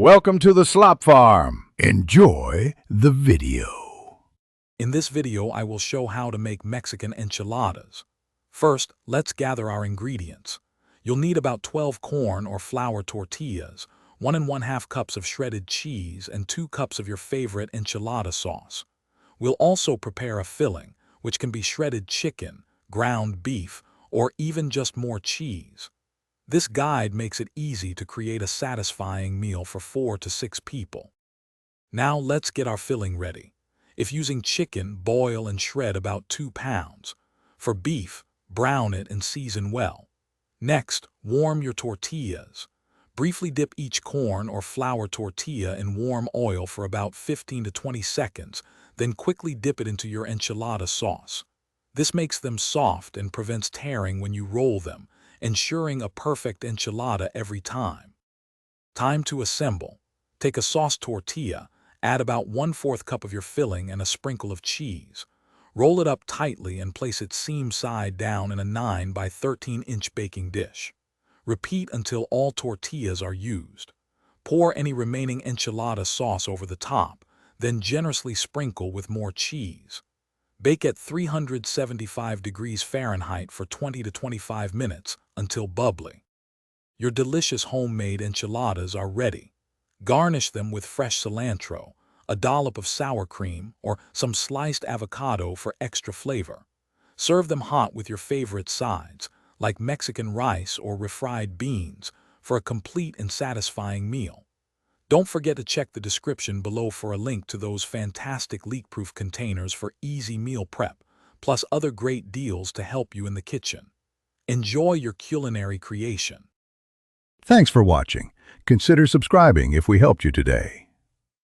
Welcome to the Slop Farm. Enjoy the video. In this video, I will show how to make Mexican enchiladas. First, let's gather our ingredients. You'll need about 12 corn or flour tortillas, 1 1/2 cups of shredded cheese, and 2 cups of your favorite enchilada sauce. We'll also prepare a filling, which can be shredded chicken, ground beef, or even just more cheese. This guide makes it easy to create a satisfying meal for 4 to 6 people. Now let's get our filling ready. If using chicken, boil and shred about 2 pounds. For beef, brown it and season well. Next, warm your tortillas. Briefly dip each corn or flour tortilla in warm oil for about 15 to 20 seconds, then quickly dip it into your enchilada sauce. This makes them soft and prevents tearing when you roll them, ensuring a perfect enchilada every time. Time to assemble. Take a sauce tortilla, add about 1/4 cup of your filling and a sprinkle of cheese. Roll it up tightly and place it seam side down in a 9 by 13-inch baking dish. Repeat until all tortillas are used. Pour any remaining enchilada sauce over the top, then generously sprinkle with more cheese. Bake at 375 degrees Fahrenheit for 20 to 25 minutes until bubbly. Your delicious homemade enchiladas are ready. Garnish them with fresh cilantro, a dollop of sour cream, or some sliced avocado for extra flavor. Serve them hot with your favorite sides, like Mexican rice or refried beans, for a complete and satisfying meal. Don't forget to check the description below for a link to those fantastic leak-proof containers for easy meal prep, plus other great deals to help you in the kitchen. Enjoy your culinary creation. Thanks for watching. Consider subscribing if we helped you today.